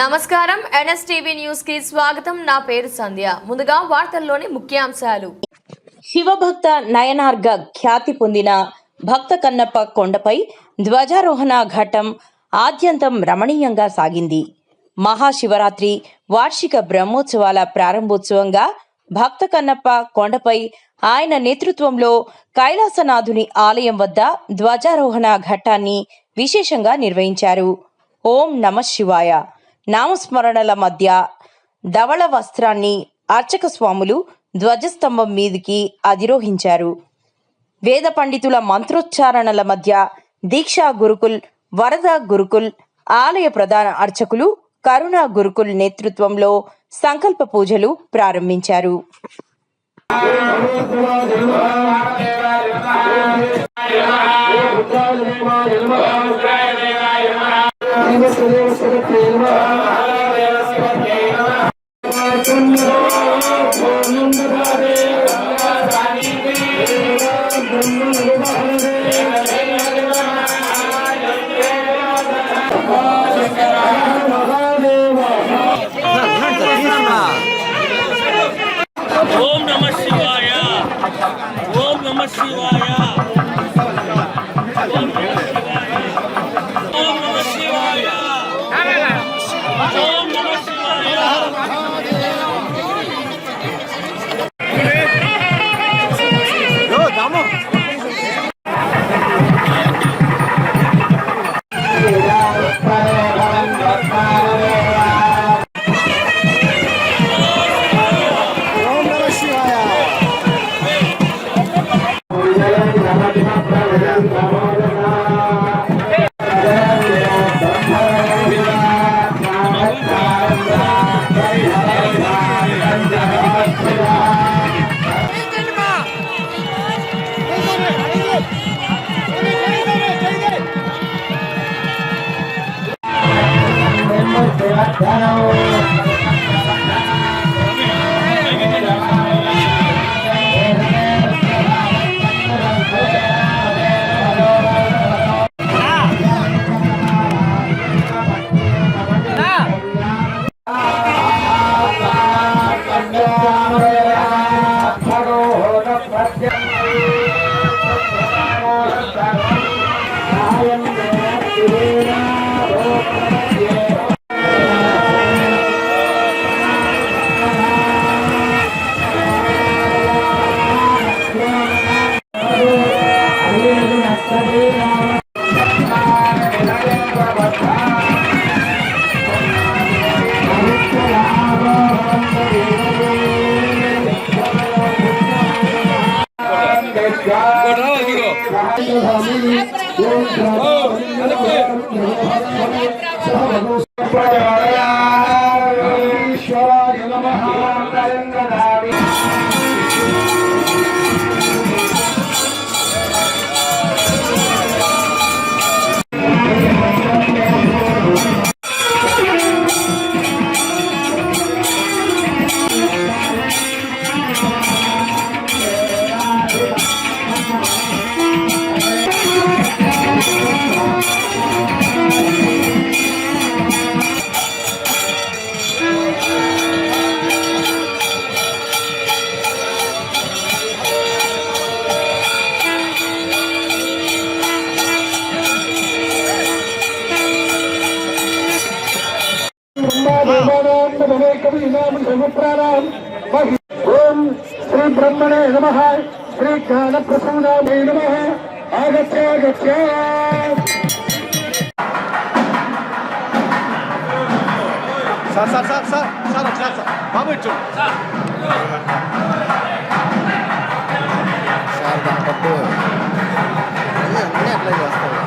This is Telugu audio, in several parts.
నమస్కారం ఎన్ఎస్టీవీ న్యూస్ కి స్వాగతం. నా పేరు సంధ్య. ముందుగా వార్తల్లోని ముఖ్యాంశాలు. శివభక్త నయనార్గ ఖ్యాతి పొందిన భక్త కన్నప్ప కొండపై ధ్వజారోహణ ఘట్టం ఆద్యంతం రమణీయంగా సాగింది. మహాశివరాత్రి వార్షిక బ్రహ్మోత్సవాల ప్రారంభోత్సవంగా భక్త కన్నప్ప కొండపై ఆయన నేతృత్వంలో కైలాసనాథుని ఆలయం వద్ద ధ్వజారోహణ ఘట్టాన్ని విశేషంగా నిర్వహించారు. ఓం నమః శివాయ నామస్మరణల మధ్య ధవళ వస్త్రాన్ని అర్చక స్వాములు ధ్వజస్తంభం మీదికి అధిరోహించారు. వేద పండితుల మంత్రోచ్చారణల మధ్య దీక్షా గురుకుల్, వరద గురుకుల్, ఆలయ ప్రధాన అర్చకులు కరుణా గురుకుల్ నేతృత్వంలో సంకల్ప పూజలు ప్రారంభించారు. ఓం నమః శివాయ, ఓం నమః శివాయ, ఓం నమః శివాయ, ఓం నమః శివాయ, ఓం నమః శివాయ. ఓం శ్రీ బ్రహ్మణే నమః, శ్రీ జ్ఞాన ప్రసూనాయ నమః. ఆగత్య ఆగత్య. సార్ బాబు ఇచ్చు సార్ దాంట్లో అన్నీ అప్లై చేస్తారు.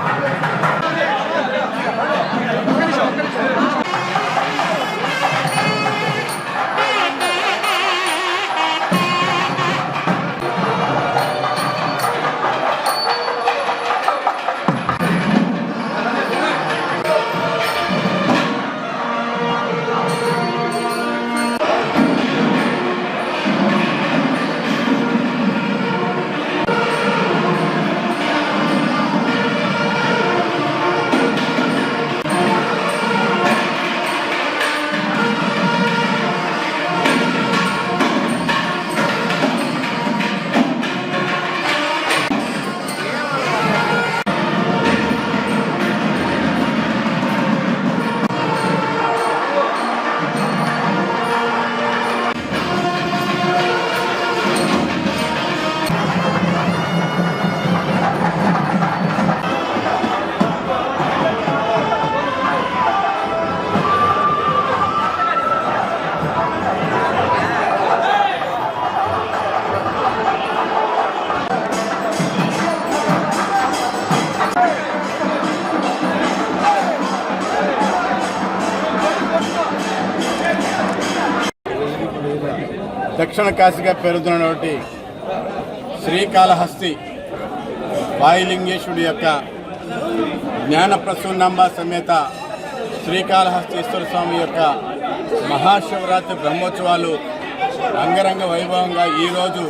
దక్షిణ కాశీగా పేరుతున్నటువంటి శ్రీకాళహస్తి వాయులింగేశ్వరుడి యొక్క జ్ఞానప్రసూనాంబ సమేత శ్రీకాళహస్తీశ్వర స్వామి యొక్క మహాశివరాత్రి బ్రహ్మోత్సవాలు అంగరంగ వైభవంగా ఈరోజు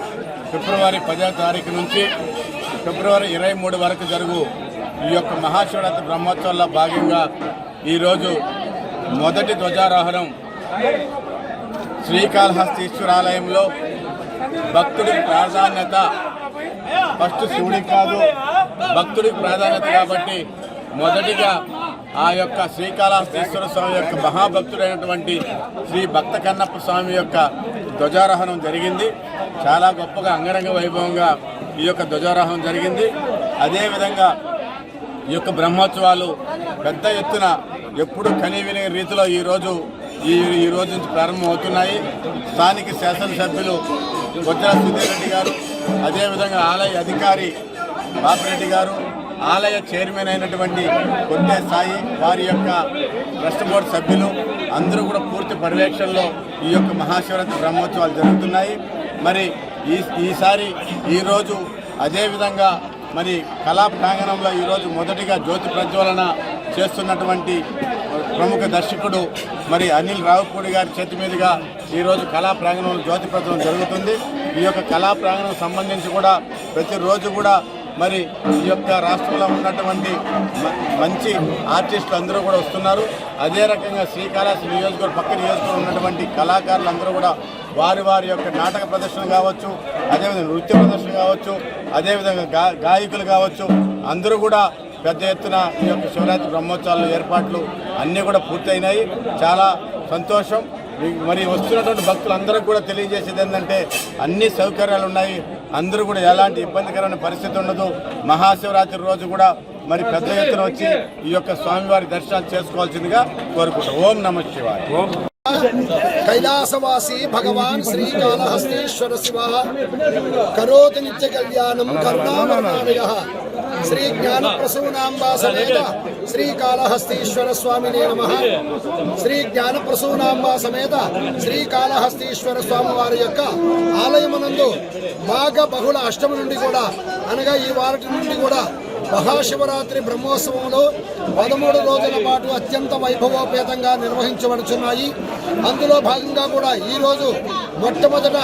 ఫిబ్రవరి 10వ తారీఖు నుంచి ఫిబ్రవరి 23 వరకు జరుగు ఈ యొక్క మహాశివరాత్రి బ్రహ్మోత్సవాల్లో భాగంగా ఈరోజు మొదటి ధ్వజారోహణం శ్రీకాళహస్తీశ్వరాలయంలో భక్తుడికి ప్రాధాన్యత, ఫస్ట్ శివుడికి కాదు భక్తుడికి ప్రాధాన్యత కాబట్టి మొదటిగా ఆ యొక్క శ్రీకాళహస్తీశ్వర స్వామి యొక్క మహాభక్తుడైనటువంటి శ్రీ భక్త కన్నప్ప స్వామి యొక్క ధ్వజారోహణం జరిగింది. చాలా గొప్పగా అంగరంగ వైభవంగా ఈ యొక్క ధ్వజారోహణం జరిగింది. అదేవిధంగా ఈ యొక్క బ్రహ్మోత్సవాలు పెద్ద ఎత్తున ఎప్పుడు కనీవిని రీతిలో ఈ రోజు నుంచి ప్రారంభమవుతున్నాయి. స్థానిక శాసనసభ్యులు బొజ్జల సుధీర్ రెడ్డి గారు, అదేవిధంగా ఆలయ అధికారి బాపిరెడ్డి గారు, ఆలయ చైర్మన్ అయినటువంటి కొట్టే సాయి, వారి యొక్క ట్రస్ట్ బోర్డు సభ్యులు అందరూ కూడా పూర్తి పర్యవేక్షణలో ఈ యొక్క మహాశివరాత్రి బ్రహ్మోత్సవాలు జరుగుతున్నాయి. మరి ఈసారి ఈరోజు అదేవిధంగా మరి కళా ప్రాంగణంలో ఈరోజు మొదటిగా జ్యోతి ప్రజ్వలన చేస్తున్నటువంటి ప్రముఖ దర్శకుడు మరి అనిల్ రావుపూడి గారి చేతి మీదుగా ఈరోజు కళా ప్రాంగణంలో జ్యోతి ప్రజ్వలన జరుగుతుంది. ఈ యొక్క కళా ప్రాంగణం సంబంధించి కూడా ప్రతిరోజు కూడా మరి ఈ యొక్క రాష్ట్రంలో ఉన్నటువంటి మంచి ఆర్టిస్టులు అందరూ కూడా వస్తున్నారు. అదే రకంగా శ్రీకాళహస్తి నియోజకవర్గం పక్క నియోజకవర్గం ఉన్నటువంటి కళాకారులు అందరూ కూడా వారి యొక్క నాటక ప్రదర్శన కావచ్చు, అదేవిధంగా నృత్య ప్రదర్శన కావచ్చు, అదేవిధంగా గాయకులు కావచ్చు, అందరూ కూడా పెద్ద ఎత్తున ఈ యొక్క శివరాత్రి బ్రహ్మోత్సవాల ఏర్పాట్లు అన్నీ కూడా పూర్తయినాయి. చాలా సంతోషం. మరి వస్తున్నటువంటి భక్తులందరికీ కూడా తెలియజేసేది ఏంటంటే అన్ని సౌకర్యాలు ఉన్నాయి. అందరూ కూడా ఎలాంటి ఇబ్బందికరమైన పరిస్థితి ఉండదు. మహాశివరాత్రి రోజు కూడా మరి పెద్ద ఎత్తున వచ్చి ఈ యొక్క స్వామివారి దర్శనాలు చేసుకోవాల్సిందిగా కోరుకుంటాం. ఓం నమః శివాయ. कैलासवासी भगवान श्रीकाళहस्तीश्वर शिव करोति नित्य कल्याणं करुणामयः श्री ज्ञानप्रसूनांबा समेत श्रीकाళहस्तीश्वर स्वामिने नमः. श्री ज्ञानप्रसूनांबा समेत श्रीकाళहस्तीश्वर स्वामी वाరి యొక్క ఆలయమునందు బాగా బహుళ అష్టమి నుండి కూడా అనగా ఈ వారం నుండి కూడా మహాశివరాత్రి బ్రహ్మోత్సవంలో 13 రోజుల పాటు అత్యంత వైభవోపేతంగా నిర్వహించబడుచున్నాయి. అందులో భాగంగా కూడా ఈరోజు మొట్టమొదట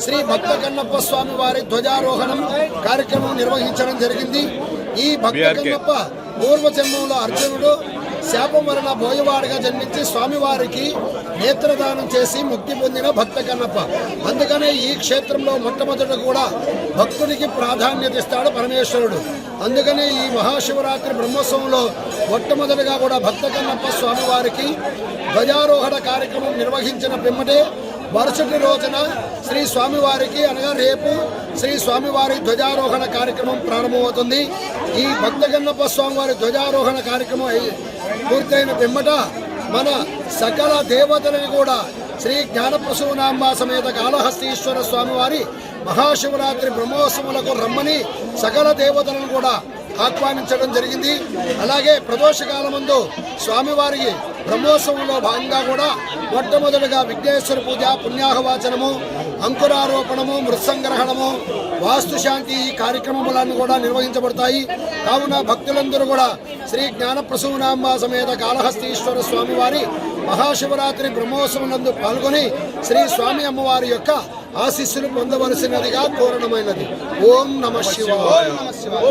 శ్రీ భక్త కన్నప్ప స్వామి వారి ధ్వజారోహణం కార్యక్రమం నిర్వహించడం జరిగింది. ఈ భక్త కన్నప్ప పూర్వజన్మంలో అర్జునుడు శాపం వలన బోయవాడిగా జన్మించి స్వామివారికి నేత్రదానం చేసి ముక్తి పొందిన భక్త కన్నప్ప. అందుకనే ఈ క్షేత్రంలో మొట్టమొదట కూడా భక్తుడికి ప్రాధాన్యత ఇస్తాడు పరమేశ్వరుడు. అందుకనే ఈ మహాశివరాత్రి బ్రహ్మోత్సవంలో మొట్టమొదటిగా కూడా భక్త కన్నప్ప స్వామివారికి ధ్వజారోహణ కార్యక్రమం నిర్వహించిన పిమ్మటే మరుసటి రోజున శ్రీ స్వామివారికి అనగా రేపు శ్రీ స్వామివారి ధ్వజారోహణ కార్యక్రమం ప్రారంభమవుతుంది. ఈ భక్త కన్నప్ప స్వామివారి ధ్వజారోహణ కార్యక్రమం పూర్తయిన పిమ్మట మన సకల దేవతలను కూడా శ్రీ జ్ఞానప్రసూనాంబ సమేత కాళహస్తీశ్వర స్వామివారి మహాశివరాత్రి బ్రహ్మోత్సవాలకు రమ్మని సకల దేవతలను కూడా ఆహ్వానించడం జరిగింది. అలాగే ప్రదోషకాలమందు స్వామివారి బ్రహ్మోత్సవంలో భాగంగా కూడా మొట్టమొదటిగా విఘ్నేశ్వర పూజ, పుణ్యాహవాచనము, అంకురారోపణము, మృత్సంగ్రహణము, వాస్తుశాంతి ఈ కార్యక్రమములన్నీ కూడా నిర్వహించబడతాయి. కావున భక్తులందరూ కూడా శ్రీ జ్ఞానప్రసూనాంబ సమేత కాళహస్తీశ్వర స్వామివారి మహాశివరాత్రి బ్రహ్మోత్సవం పాల్గొని శ్రీ స్వామి అమ్మవారి యొక్క ఆశీస్సులు పొందవలసినదిగా కోరడమైనది. ఓం నమః శివాయ.